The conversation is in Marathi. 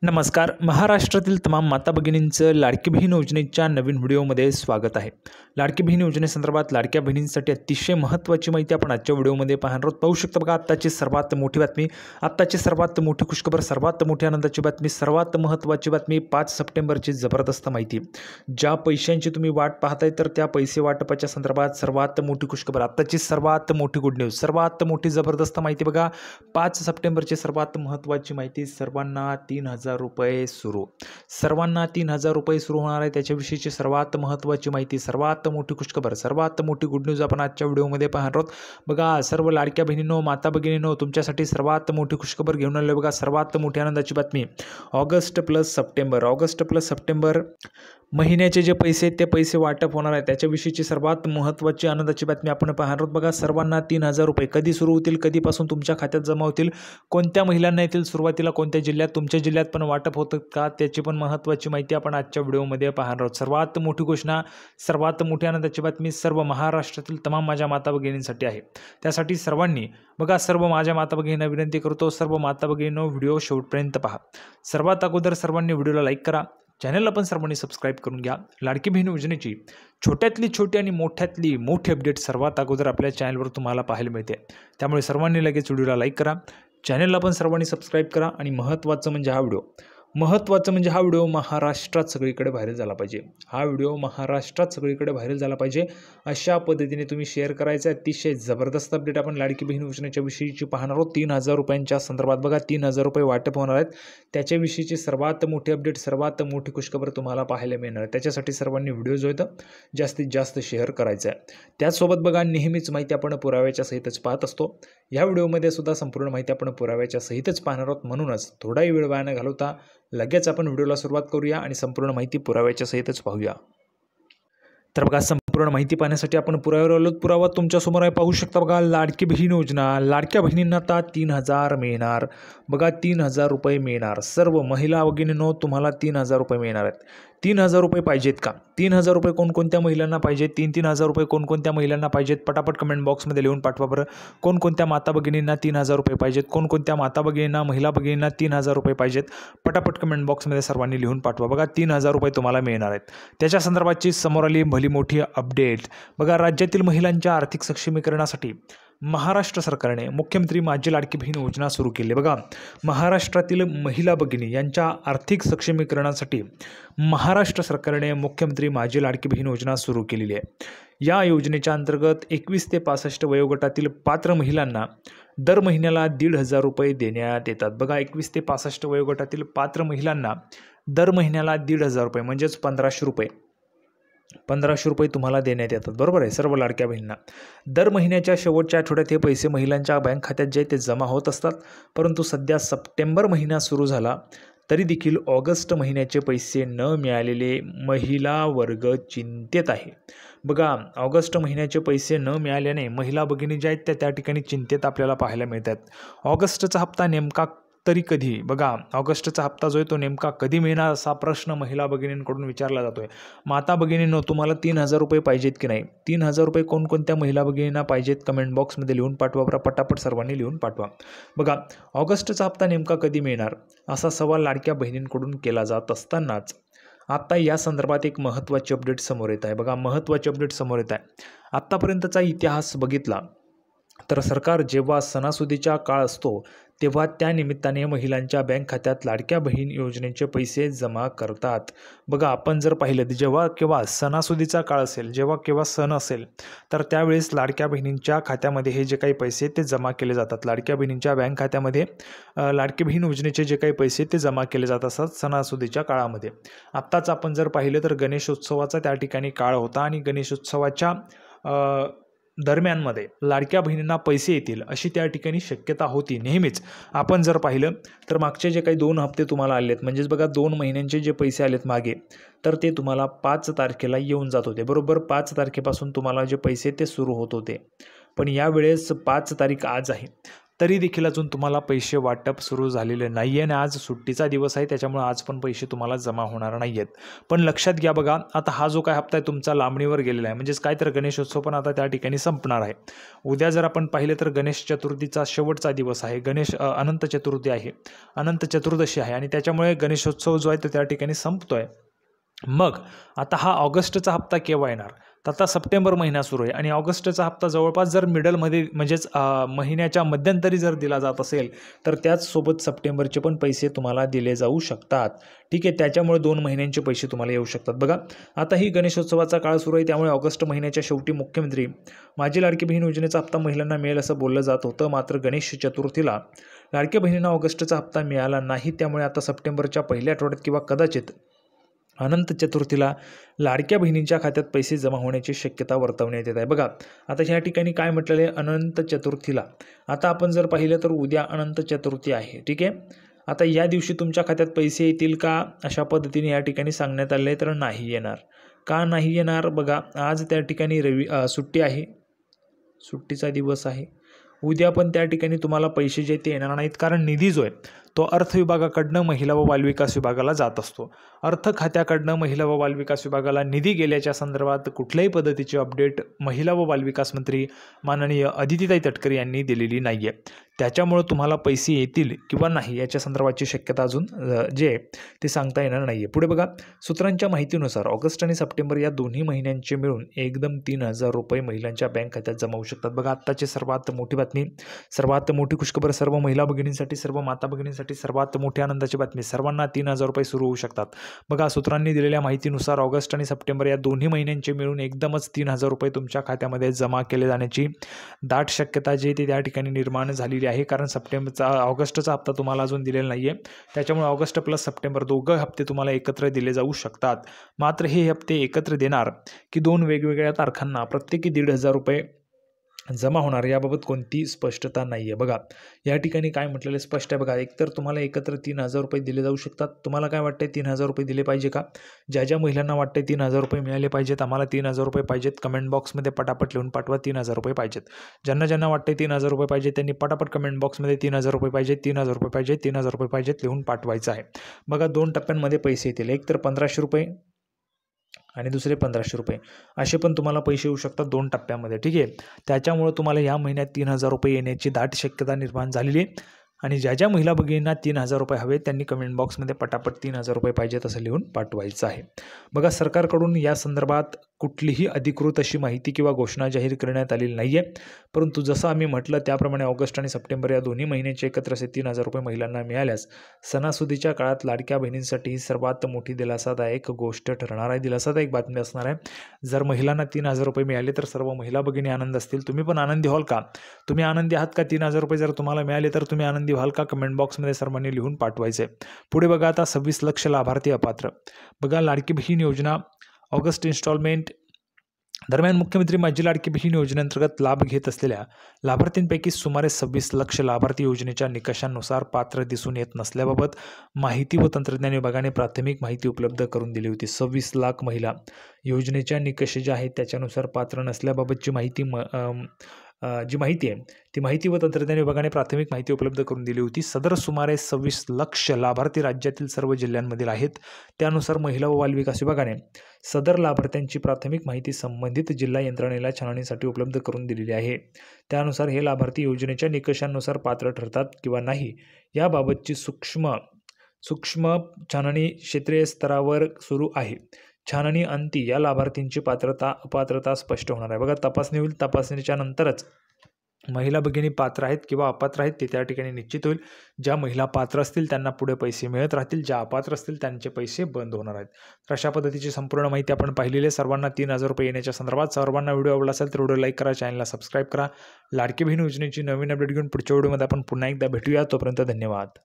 नमस्कार. महाराष्ट्रातील तमाम माता भगिनींचं लाडकी बहीण योजनेच्या नवीन व्हिडिओमध्ये स्वागत आहे. लाडकी बहीण योजनेसंदर्भात लाडक्या बहिणींसाठी अतिशय महत्त्वाची माहिती आपण आजच्या व्हिडिओमध्ये पाहणार आहोत. पाहू शकता बघा, आत्ताची सर्वात मोठी बातमी, आत्ताची सर्वात मोठी खुशखबर, सर्वात मोठी आनंदाची बातमी, सर्वात महत्त्वाची बातमी, 5 सप्टेंबरची जबरदस्त माहिती. ज्या पैशांची तुम्ही वाट पाहताय तर त्या पैसे वाटपाच्या संदर्भात सर्वात मोठी खुशखबर, आत्ताची सर्वात मोठी गुड न्यूज, सर्वात मोठी जबरदस्त माहिती बघा. 5 सप्टेंबरची सर्वात महत्त्वाची माहिती. सर्वांना 3,000 रुपये सुरू, सर्वांना 3,000 रुपये सुरू होणार आहे. त्याच्याविषयीची सर्वात महत्त्वाची माहिती, सर्वात मोठी खुशखबर, सर्वात मोठी गुड न्यूज आपण आजच्या व्हिडिओमध्ये पाहणार आहोत. बघा, सर्व लाडक्या बहिणींनो, माता भगिनींनो, तुमच्यासाठी सर्वात मोठी खुशखबर घेऊन आलो. बघा, सर्वात मोठी आनंदाची बातमी. ऑगस्ट प्लस सप्टेंबर महिन्याचे जे पैसे आहेत ते पैसे वाटप होणार आहे. त्याच्याविषयीची सर्वात महत्त्वाची आनंदाची बातमी आपण पाहणार आहोत. बघा, सर्वांना 3,000 रुपये कधी सुरू होतील, कधीपासून तुमच्या खात्यात जमा होतील, कोणत्या महिलांना येतील, सुरुवातीला कोणत्या जिल्ह्यात, तुमच्या जिल्ह्यात पण वाटप होतं का, त्याची पण महत्त्वाची माहिती आपण आजच्या व्हिडिओमध्ये पाहणार आहोत. सर्वात मोठी घोषणा, सर्वात मोठी आनंदाची बातमी सर्व महाराष्ट्रातील तमाम माझ्या माता भगिनींसाठी आहे. त्यासाठी सर्वांनी बघा, सर्व माझ्या माता भगिनींना विनंती करतो, सर्व माता भगिनींनो, व्हिडिओ शेवटपर्यंत पहा. सर्वात अगोदर सर्वांनी व्हिडिओला लाईक करा, चॅनलला पण सर्वांनी सबस्क्राईब करून घ्या. लाडकी बहीण योजनेची छोट्यातली छोटी आणि मोठ्यातली मोठी अपडेट सर्वात अगोदर आपल्या चॅनलवर तुम्हाला पाहायला मिळते. त्यामुळे सर्वांनी लगेच व्हिडिओला लाईक करा, चॅनलला पण सर्वांनी सबस्क्राईब करा. आणि महत्त्वाचं म्हणजे हा व्हिडिओ महाराष्ट्रात सगळीकडे व्हायरल झाला पाहिजे. हा व्हिडिओ महाराष्ट्रात सगळीकडे व्हायरल झाला पाहिजे अशा पद्धतीने तुम्ही शेअर करायचं. अतिशय जबरदस्त अपडेट आपण लाडकी बहीण योजनेच्या विषयीची पाहणार आहोत. 3,000 रुपयांच्या संदर्भात बघा, 3,000 रुपये वाटप होणार आहेत. त्याच्याविषयीची सर्वात मोठी अपडेट, सर्वात मोठी खुशखबर तुम्हाला पाहायला मिळणार आहे. त्याच्यासाठी सर्वांनी व्हिडिओ जो आहे जास्तीत जास्त शेअर करायचा आहे. त्याचसोबत बघा, नेहमीच माहिती आपण पुराव्याच्या सहितच पाहत असतो. या व्हिडिओमध्ये सुद्धा संपूर्ण माहिती आपण पुराव्याच्या सहितच पाहणार आहोत. म्हणूनच थोडाही वेळ वाया न घालवता लगेच आपण व्हिडिओला सुरुवात करूया आणि संपूर्ण माहिती पुराव्याच्या सहितच पाहूया. तर बघा, संपूर्ण माहिती पाहण्यासाठी आपण पुराव्यावर आलो. पुरावा तुमच्यासमोर आहे, पाहू शकता. बघा, लाडकी बहीण योजना, लाडक्या बहिणींना आता 3,000 मिळणार. बघा, 3,000 रुपये मिळणार. सर्व महिला भगिनींनो, तुम्हाला 3,000 रुपये मिळणार आहेत. 3,000 रुपये पाहिजेत का? 3,000 रुपये कोणकोणत्या महिलांना पाहिजेत? 3,000 रुपये कोणकोणत्या महिलांना पाहिजेत? पटापट कमेंट बॉक्समध्ये लिहून पाठवा बरं. कोणकोणत्या माता भगिनींना 3,000 रुपये पाहिजेत? कोणकोणत्या माता भगिनींना, महिला भगिनींना 3,000 रुपये पाहिजेत? पटापट कमेंट बॉक्समध्ये सर्वांनी लिहून पाठवा. बघा, 3,000 रुपये तुम्हाला मिळणार आहेत. त्याच्या संदर्भाची समोर आली भली मोठी अपडेट. बघा, राज्यातील महिलांच्या आर्थिक सक्षमीकरणासाठी महाराष्ट्र सरकारने मुख्यमंत्री माझी लाडकी बहीण योजना सुरू केली. बघा, महाराष्ट्रातील महिला भगिनी यांच्या आर्थिक सक्षमीकरणासाठी महाराष्ट्र सरकारने मुख्यमंत्री माझी लाडकी बहीण योजना सुरू केलेली आहे. या योजनेच्या अंतर्गत 21 ते 65 वयोगटातील पात्र महिलांना दर महिन्याला 1,500 रुपये देण्यात येतात. बघा, 21 ते 65 वयोगटातील पात्र महिलांना दर महिन्याला 1,500 रुपये म्हणजेच 1,500 रुपये तुम्हाला देण्यात येतात. बरोबर आहे. सर्व लाडक्या बहिणींना दर महिन्याच्या शेवटच्या आठवड्यात हे पैसे महिलांच्या बँक खात्यात जे ते जमा होत असतात. परंतु सध्या सप्टेंबर महिना सुरू झाला तरी देखील ऑगस्ट महिन्याचे पैसे न मिळालेले महिला वर्ग चिंतेत आहे. बघा, ऑगस्ट महिन्याचे पैसे न मिळाल्याने महिला भगिनी ज्या आहेत त्या ठिकाणी चिंतेत आपल्याला पाहायला मिळतात. ऑगस्टचा हप्ता नेमका तरी कधी? बघा, ऑगस्टचा हप्ता जो आहे तो नेमका कधी मिळणार असा प्रश्न महिला भगिनींकडून विचारला जातोय. माता भगिनींनो, तुम्हाला 3,000 रुपये पाहिजेत की नाही? 3,000 रुपये कोणकोणत्या महिला भगिनींना पाहिजेत? कमेंट बॉक्समध्ये लिहून पाठवा बरं. पटापट सर्वांनी लिहून पाठवा. बघा, ऑगस्टचा हप्ता नेमका कधी मिळणार असा सवाल लाडक्या बहिणींकडून केला जात असतानाच आता या संदर्भात एक महत्त्वाची अपडेट समोर येत आहे. बघा, महत्त्वाची अपडेट समोर येत आहे. आत्तापर्यंतचा इतिहास बघितला तर सरकार जेव्हा सणासुदीचा काळ असतो तेव्हा त्या निमित्ताने महिलांच्या बँक खात्यात लाडक्या बहीण योजनेचे पैसे जमा करतात. बघा, आपण जर पाहिलं जेव्हा केव्हा सणासुदीचा काळ असेल, जेव्हा केव्हा सण असेल तर त्यावेळेस लाडक्या बहिणींच्या खात्यामध्ये हे जे काही पैसे ते जमा केले जातात. लाडक्या बहिणींच्या बँक खात्यामध्ये लाडकी बहीण योजनेचे जे काही पैसे ते जमा केले जात असतात सणासुदीच्या काळामध्ये. आत्ताच आपण जर पाहिलं तर गणेशोत्सवाचा त्या ठिकाणी काळ होता आणि गणेशोत्सवाच्या दरम्यानमध्ये लाडक्या बहिणींना पैसे येतील अशी त्या ठिकाणी शक्यता होती. नेहमीच आपण जर पाहिलं तर मागचे जे काही 2 हप्ते तुम्हाला आलेत, म्हणजेच बघा 2 महिन्यांचे जे पैसे आलेत मागे, तर ते तुम्हाला 5 तारखेला येऊन जात होते. बरोबर 5 तारखेपासून तुम्हाला जे पैसे ते सुरू होत होते. पण यावेळेस 5 तारीख आज आहे. तरी देखील अजून तुम्हाला पैसे वाटप सुरू झालेले नाही आहे आणि आज सुट्टीचा दिवस आहे, त्याच्यामुळे आज पण पैसे तुम्हाला जमा होणार नाही आहेत. पण लक्षात घ्या बघा, आता हा जो काय हप्ता आहे तुमचा लांबणीवर गेलेला आहे, म्हणजेच काय तर गणेशोत्सव पण आता त्या ठिकाणी संपणार आहे. उद्या जर आपण पाहिलं तर गणेश चतुर्थीचा शेवटचा दिवस आहे, अनंत चतुर्थी आहे, अनंत चतुर्दशी आहे आणि त्याच्यामुळे गणेशोत्सव जो आहे तो त्या ठिकाणी संपतोय. मग आता हा ऑगस्टचा हप्ता केव्हा येणार? तर आता सप्टेंबर महिना सुरू आहे आणि ऑगस्टचा हप्ता जवळपास जर मिडलमध्ये म्हणजेच महिन्याच्या मध्यंतरी जर दिला जात असेल तर त्याचसोबत सप्टेंबरचे पण पैसे तुम्हाला दिले जाऊ शकतात. ठीक आहे, त्याच्यामुळे 2 महिन्यांचे पैसे तुम्हाला येऊ शकतात. बघा, आता ही गणेशोत्सवाचा काळ सुरू आहे, त्यामुळे ऑगस्ट महिन्याच्या शेवटी मुख्यमंत्री माझी लाडकी बहीण योजनेचा हप्ता महिलांना मिळेल असं बोललं जात होतं. मात्र गणेश चतुर्थीला लाडक्या बहिणींना ऑगस्टचा हप्ता मिळाला नाही, त्यामुळे आता सप्टेंबरच्या पहिल्या आठवड्यात किंवा कदाचित अनंत चतुर्थीला लाडक्या बहिणींच्या खात्यात पैसे जमा होण्याची शक्यता वर्तवण्यात येत आहे. बघा, आता ह्या ठिकाणी काय म्हटलेलं आहे, अनंत चतुर्थीला. आता आपण जर पाहिलं तर उद्या अनंत चतुर्थी आहे. ठीक आहे, आता या दिवशी तुमच्या खात्यात पैसे येतील का, अशा पद्धतीने या ठिकाणी सांगण्यात आले तर नाही येणार. का नाही येणार? बघा, आज त्या ठिकाणी सुट्टी आहे, सुट्टीचा दिवस आहे. उद्या पण त्या ठिकाणी तुम्हाला पैसे जे ते येणार नाहीत, कारण निधी जो आहे तो अर्थ विभागाकडनं महिला व बालविकास विभागाला जात असतो. अर्थ खात्याकडनं महिला व बालविकास विभागाला निधी गेल्याच्या संदर्भात कुठल्याही पद्धतीची अपडेट महिला व बालविकास मंत्री माननीय अदितीताई तटकरे यांनी दिलेली नाही आहे. त्याच्यामुळं तुम्हाला पैसे येतील किंवा नाही याच्या संदर्भाची शक्यता अजून जे ते सांगता येणार नाही आहे. पुढे बघा, सूत्रांच्या माहितीनुसार ऑगस्ट आणि सप्टेंबर या दोन्ही महिन्यांचे मिळून एकदम 3,000 रुपये महिलांच्या बँक खात्यात जमा होऊ शकतात. बघा, आत्ताची सर्वात मोठी बातमी, सर्वात मोठी खुशखबर सर्व महिला भगिनींसाठी, सर्व माता भगिनींसाठी सर्वात मोठी आनंदाची बातमी, सर्वांना 3,000 रुपये सुरू होऊ शकतात. बघा, सूत्रांनी दिलेल्या माहितीनुसार ऑगस्ट आणि सप्टेंबर या दोन्ही महिन्यांचे मिळून एकदमच 3,000 रुपये तुमच्या खात्यामध्ये जमा केले जाण्याची दाट शक्यता जी ती त्या ठिकाणी निर्माण झालेली आहे. कारण ऑगस्टचा हप्ता तुम्हाला अजून दिलेला नाही आहे, त्याच्यामुळे ऑगस्ट प्लस सप्टेंबर दोघं हप्ते तुम्हाला एकत्र दिले जाऊ शकतात. मात्र हे हप्ते एकत्र देणार की 2 वेगवेगळ्या तारखांना प्रत्येकी 1,500 रुपये जमा होणार याबाबत कोणती स्पष्टता नाही आहे. बघा, या ठिकाणी काय म्हटलेलं स्पष्ट आहे. बघा, एकतर तुम्हाला एकत्र 3,000 रुपये दिले जाऊ शकतात. तुम्हाला काय वाटतंय 3,000 रुपये दिले पाहिजे का? ज्या महिलांना वाटते 3,000 रुपये मिळाले पाहिजेत, आम्हाला 3,000 रुपये पाहिजेत, कमेंट बॉक्समध्ये पटापट लिहून पाठवा 3,000 रुपये पाहिजेत. ज्यांना वाटते 3,000 रुपये पाहिजे त्यांनी पटापट कमेंट बॉक्समध्ये 3,000 रुपये पाहिजेत, 3,000 रुपये पाहिजेत, 3,000 रुपये पाहिजेत लिहून पाठवायचं आहे. बघा, 2 टप्प्यांमध्ये पैसे येतील. एक तर 1,500 रुपये आणि दुसरे 1,500 रुपये असे पण तुम्हाला पैसे येऊ शकतात 2 टप्प्यामध्ये. ठीक आहे, त्याच्यामुळे तुम्हाला या महिन्यात 3,000 रुपये येण्याची दाट शक्यता निर्माण झालेली आहे. आणि ज्या महिला भगिनींना 3,000 रुपये हवे त्यांनी कमेंट बॉक्समध्ये पटापट 3,000 रुपये पाहिजेत असं लिहून पाठवायचं आहे. बघा, सरकारकडून या संदर्भात कुठलीही अधिकृत अशी माहिती किंवा घोषणा जाहीर करण्यात आलेली नाही आहे. परंतु जसं आम्ही म्हटलं त्याप्रमाणे ऑगस्ट आणि सप्टेंबर या दोन्ही महिन्याचे एकत्र असे 3,000 रुपये महिलांना मिळाल्यास सणासुदीच्या काळात लाडक्या बहिणींसाठी ही सर्वात मोठी दिलासादायक गोष्ट ठरणार आहे, दिलासादायक बातमी असणार आहे. जर महिलांना 3,000 रुपये मिळाले तर सर्व महिला भगिनी आनंद असतील. तुम्ही पण आनंदी व्हाल का? तुम्ही आनंदी आहात का? 3,000 रुपये जर तुम्हाला मिळाले तर तुम्ही आनंदी व्हाल का? कमेंट बॉक्समध्ये सर्वांनी लिहून पाठवायचे. पुढे बघा, आता 26 लक्ष लाभार्थी अपात्र. बघा, लाडकी बहीण योजना ऑगस्ट इन्स्टॉलमेंट दरम्यान मुख्यमंत्री माझी लाडकी बहीण योजनेअंतर्गत लाभ घेत असलेल्या लाभार्थींपैकी सुमारे 26 लक्ष लाभार्थी योजनेच्या निकषांनुसार पात्र दिसून येत नसल्याबाबत माहिती व तंत्रज्ञान विभागाने प्राथमिक माहिती उपलब्ध करून दिली होती. 26 लाख महिला योजनेच्या निकष जे आहेत त्याच्यानुसार पात्र नसल्याबाबतची जी माहिती आहे ती माहिती व तंत्रज्ञान विभागाने प्राथमिक माहिती उपलब्ध करून दिली होती. सदर सुमारे 26 लक्ष लाभार्थी राज्यातील सर्व जिल्ह्यांमधील आहेत. त्यानुसार महिला व बालविकास विभागाने सदर लाभार्थ्यांची प्राथमिक माहिती संबंधित जिल्हा यंत्रणेला छाननीसाठी उपलब्ध करून दिलेली आहे. त्यानुसार हे लाभार्थी योजनेच्या निकषांनुसार पात्र ठरतात किंवा नाही याबाबतची सूक्ष्म छाननी क्षेत्रीय स्तरावर सुरू आहे. छाननी अंती या लाभार्थींची अपात्रता स्पष्ट होणार आहे. बघा, तपासणी होईल. तपासणीच्या नंतरच महिला भगिनी पात्र आहेत किंवा अपात्र आहेत ते त्या ठिकाणी निश्चित होईल. ज्या महिला पात्र असतील त्यांना पुढे पैसे मिळत राहतील, ज्या अपात्र असतील त्यांचे पैसे बंद होणार आहेत. तर अशा पद्धतीची संपूर्ण माहिती आपण पाहिलेली आहे. सर्वांना 3,000 रुपये येण्याच्या संदर्भात. सर्वांना व्हिडिओ आवडला असेल तर व्हिडिओ लाईक करा, चॅनलला सबस्क्राईब करा. लाडकी बहीण योजनेची नवीन अपडेट घेऊन पुढच्या व्हिडिओमध्ये आपण पुन्हा एकदा भेटूया. तोपर्यंत धन्यवाद.